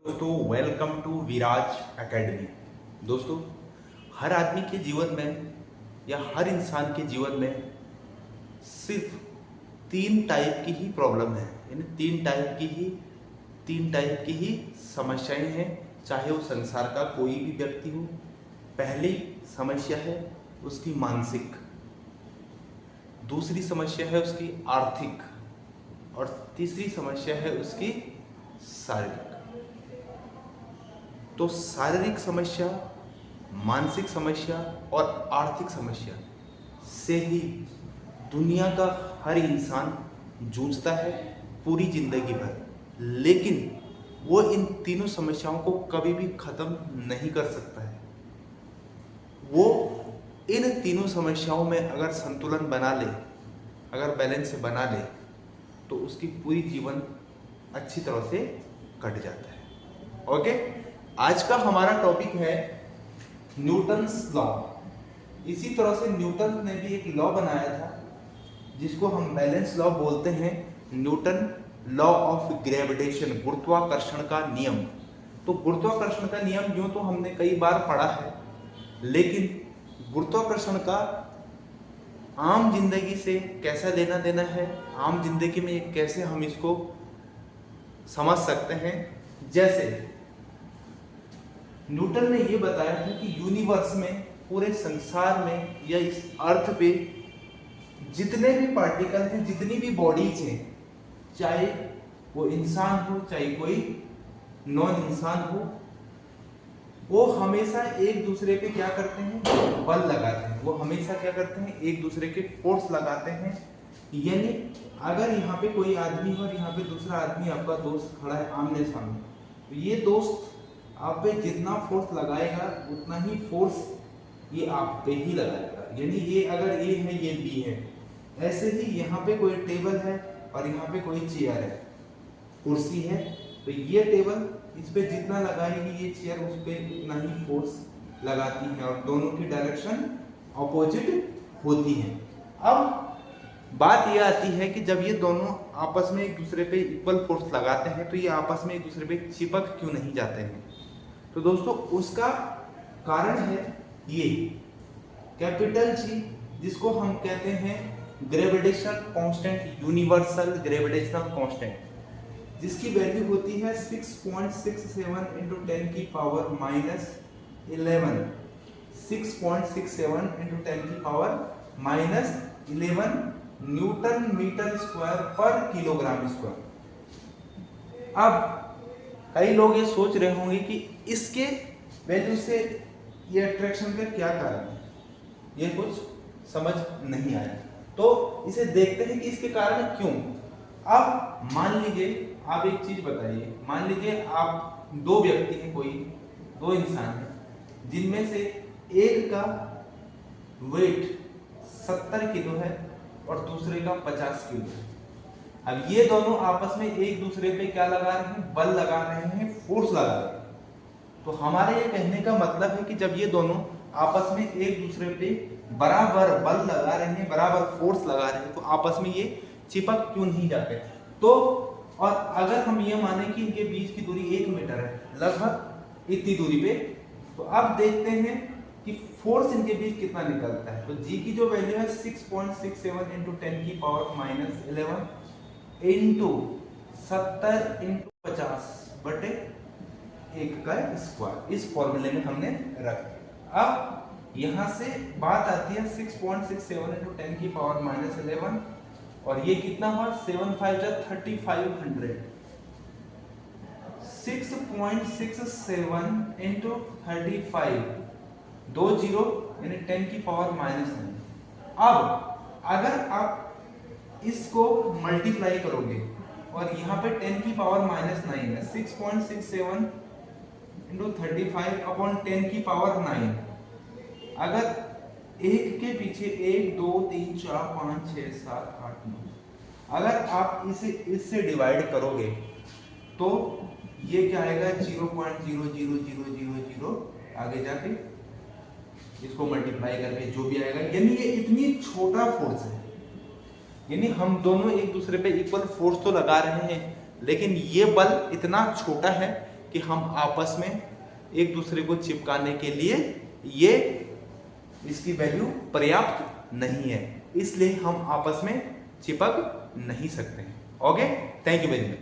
दोस्तों welcome to Viraj academy. दोस्तों, हर आदमी के जीवन में या हर इंसान के जीवन में सिर्फ तीन टाइप की ही प्रॉब्लम है, यानी तीन टाइप की ही समस्याएं हैं, चाहे वो संसार का कोई भी व्यक्ति हो। पहली समस्या है उसकी मानसिक, दूसरी समस्या है उसकी आर्थिक और तीसरी समस्या है उसकी शारीरिक। तो शारीरिक समस्या, मानसिक समस्या और आर्थिक समस्या से ही दुनिया का हर इंसान जूझता है पूरी जिंदगी भर, लेकिन वो इन तीनों समस्याओं को कभी भी खत्म नहीं कर सकता है। वो इन तीनों समस्याओं में अगर संतुलन बना ले, अगर बैलेंस बना ले, तो उसकी पूरी जीवन अच्छी तरह से कट जाता है। ओके, आज का हमारा टॉपिक है न्यूटन्स लॉ। इसी तरह से न्यूटन ने भी एक लॉ बनाया था जिसको हम बैलेंस लॉ बोलते हैं, न्यूटन लॉ ऑफ ग्रेविटेशन, गुरुत्वाकर्षण का नियम। तो गुरुत्वाकर्षण का नियम यूं तो हमने कई बार पढ़ा है, लेकिन गुरुत्वाकर्षण का आम जिंदगी से कैसा लेना देना है, आम जिंदगी में कैसे हम इसको समझ सकते हैं। जैसे न्यूटन ने ये बताया था कि यूनिवर्स में, पूरे संसार में या इस अर्थ पे जितने भी पार्टिकल हैं, जितनी भी बॉडीज हैं, चाहे वो इंसान हो चाहे कोई नॉन इंसान हो, वो हमेशा एक दूसरे पे क्या करते हैं, बल लगाते हैं। वो हमेशा क्या करते हैं, एक दूसरे के फोर्स लगाते हैं। यानी अगर यहाँ पे कोई आदमी हो और यहाँ पे दूसरा आदमी आपका दोस्त खड़ा है आमने सामने, तो ये दोस्त आप पे जितना फोर्स लगाएगा उतना ही फोर्स ये आप पे ही लगाएगा। यानी ये अगर ए है ये बी है, ऐसे ही यहाँ पे कोई टेबल है और यहाँ पे कोई चेयर है, कुर्सी है, तो ये टेबल इस पे जितना लगाएगी ये चेयर उस पे उतना ही फोर्स लगाती है और दोनों की डायरेक्शन ऑपोजिट होती है। अब बात यह आती है कि जब ये दोनों आपस में एक दूसरे पे इक्वल फोर्स लगाते हैं तो ये आपस में एक दूसरे पे चिपक क्यों नहीं जाते हैं? तो दोस्तों उसका कारण है ये कैपिटल जी, जिसको हम कहते हैं gravitational constant, universal gravitational constant, जिसकी वैल्यू होती है 6.67 इंटू 10 की पावर माइनस 11, 6.67 इंटू 10 की power minus 11 newton metre square पर किलोग्राम स्क्वायर। अब कई लोग ये सोच रहे होंगे कि इसके वैल्यू से ये अट्रैक्शन का क्या कारण है, ये कुछ समझ नहीं आया। तो इसे देखते हैं कि इसके कारण क्यों। अब मान लीजिए आप एक चीज बताइए, मान लीजिए आप दो व्यक्ति हैं, कोई दो इंसान हैं, जिनमें से एक का वेट 70 किलो है और दूसरे का 50 किलो है। अब ये दोनों आपस में एक दूसरे पे क्या लगा रहे हैं, बल लगा रहे हैं, फोर्स लगा रहे हैं। तो हमारे ये कहने का मतलब है कि जब ये दोनों आपस में एक दूसरे पे बराबर बल लगा रहे हैं, बराबर फोर्स लगा रहे हैं, तो आपस में ये चिपक क्यों नहीं जाते? तो और अगर हम ये माने कि इनके बीच की दूरी 1 मीटर है, लगभग इतनी दूरी पे, तो अब देखते हैं कि फोर्स इनके बीच कितना निकलता है। तो जी की जो वैल्यू है 6.67 इंटू 10 की पावर माइनस 11 इंटू 70 इंटू 50 बटे 1 का स्क्वायर, इस फॉर्मूले में हमने रख दिया। अब यहां से बात आती है 6.67 इंटू 10 की पावर माइनस 11 और ये कितना हुआ, 7 5 जा 3500, 6.67 इंटू 35, 2 जीरो यानी 10 की पावर माइनस 9। अब अगर आप इसको मल्टीप्लाई करोगे और यहाँ पे 10 की पावर माइनस 9 है, 6.67 इंटू 35 अपॉन 10 की पावर 9, अगर एक के पीछे 1 2 3 4 5 6 7 8 9, अगर आप इसे इससे डिवाइड करोगे तो ये क्या आएगा, 0.00000 आगे जाके इसको मल्टीप्लाई करके जो भी आएगा, यानी ये इतनी छोटा फोर्स है। यानी हम दोनों एक दूसरे पे इक्वल फोर्स तो लगा रहे हैं, लेकिन ये बल इतना छोटा है कि हम आपस में एक दूसरे को चिपकाने के लिए ये इसकी वैल्यू पर्याप्त नहीं है, इसलिए हम आपस में चिपक नहीं सकते हैं। Okay, thank you very much.